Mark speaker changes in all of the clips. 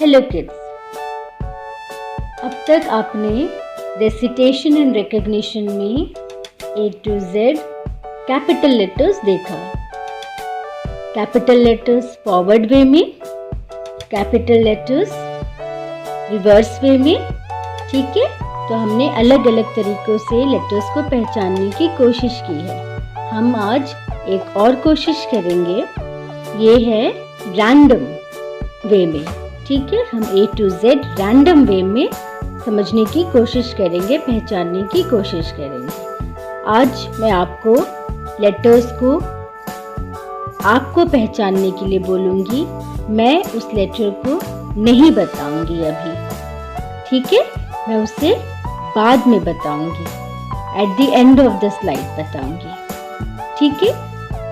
Speaker 1: Hello kids, अब तक आपने रेसिटेशन एंड रिकग्निशन में A to Z capital letters देखा। कैपिटल लेटर्स फॉरवर्ड वे में, कैपिटल लेटर्स रिवर्स वे में, ठीक है। तो हमने अलग अलग तरीकों से लेटर्स को पहचानने की कोशिश की है। हम आज एक और कोशिश करेंगे, ये है रैंडम वे में, ठीक है। हम A to Z रैंडम वे में समझने की कोशिश करेंगे, पहचानने की कोशिश करेंगे। आज मैं आपको लेटर्स को आपको पहचानने के लिए बोलूँगी। मैं उस लेटर को नहीं बताऊँगी अभी, ठीक है। मैं उसे बाद में बताऊँगी, at the end of the slide बताऊँगी, ठीक है।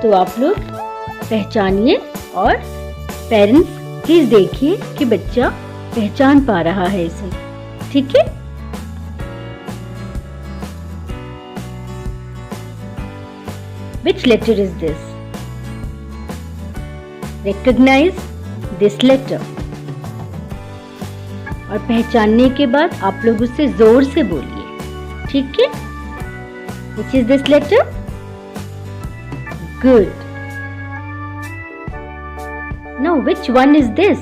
Speaker 1: तो आप लोग पहचानिए और पेरेंट्स प्लीज देखिए कि बच्चा पहचान पा रहा है इसे, ठीक है। Which letter is this? Recognize this letter. और पहचानने के बाद आप लोग उसे जोर से बोलिए, ठीक है। Which is this letter? Good. Now, which one is this?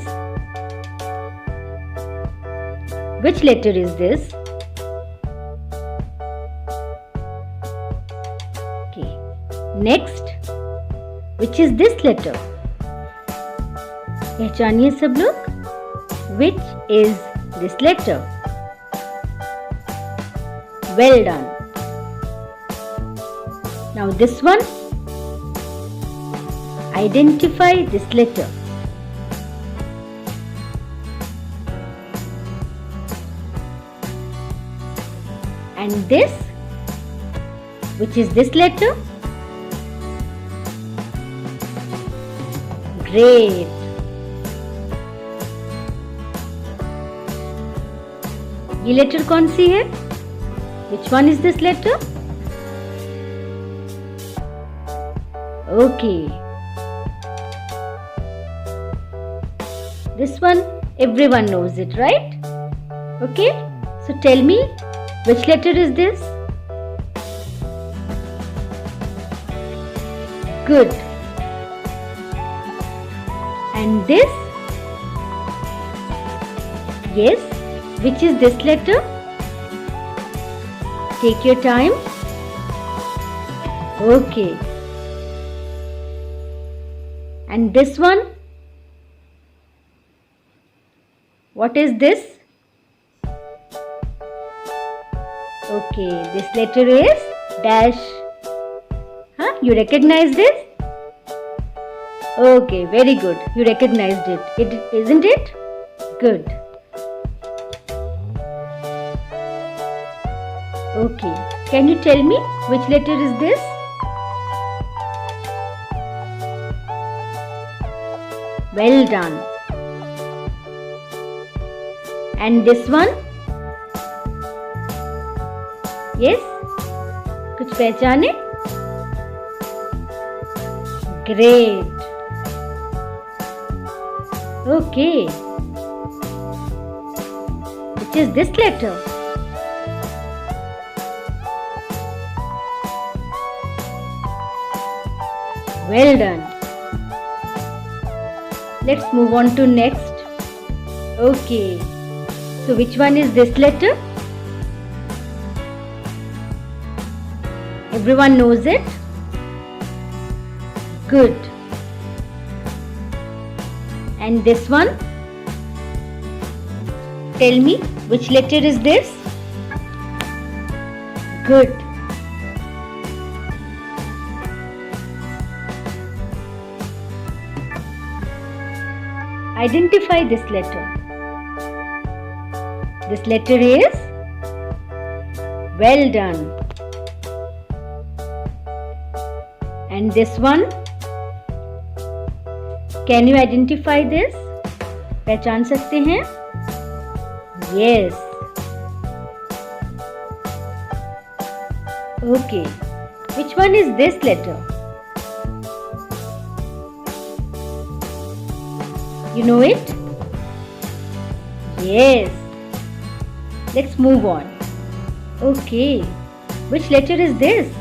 Speaker 1: Which letter is this? Okay. Next, which is this letter? पहचानिए सब लोग। Which is this letter? Well done. Now this one. Identify this letter. And this, which is this letter? Great. ये letter कौन सी है? Which one is this letter? Okay. This one everyone knows it, right? Okay. So tell me, which letter is this? Good. And this? Yes. Which is this letter? Take your time. Okay. And this one? What is this? Okay, this letter is dash. Huh? You recognize this? Okay, very good. You recognized it. Isn't it? Good. Okay. Can you tell me which letter is this? Well done. And this one? Yes? कुछ पहचाने? Great. Okay. Which is this letter? Well done. Let's move on to next. Okay. So which one is this letter? Everyone knows it? Good. And this one? Tell me, which letter is this? Good. Identify this letter. This letter is? Well done. And this one? Can you identify this? पहचान सकते हैं? Yes. Okay. Which one is this letter? You know it? Yes. Let's move on. Okay. Which letter is this?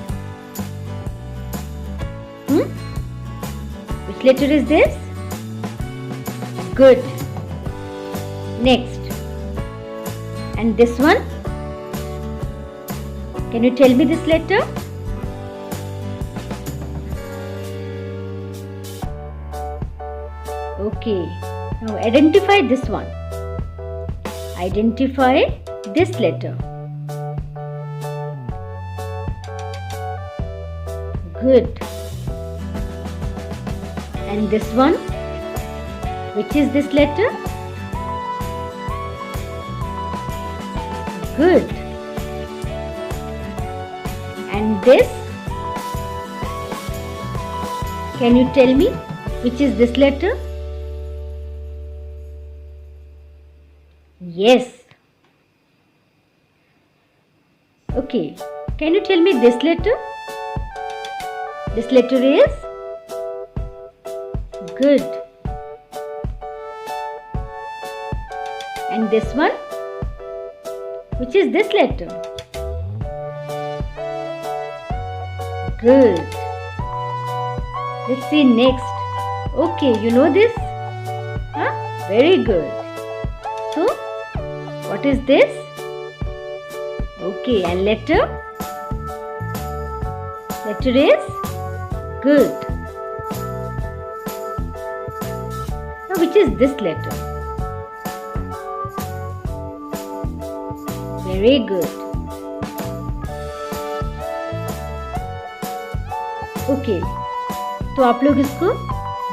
Speaker 1: Which letter is this? Good. Next. And this one? Can you tell me this letter? Okay. Now identify this one. Identify this letter. Good. And this one? Which is this letter? Good. And this? Can you tell me which is this letter? Yes. Okay. Can you tell me this letter? This letter is? Good. And this one? Which is this letter? Good. Let's see next. Okay, you know this? Huh? Very good. So, what is this? Okay, and letter? Letter is? Good. Now, which is this letter? Very good. Okay, तो आप लोग इसको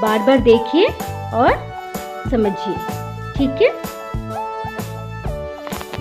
Speaker 1: बार बार देखिए और समझिए, ठीक है?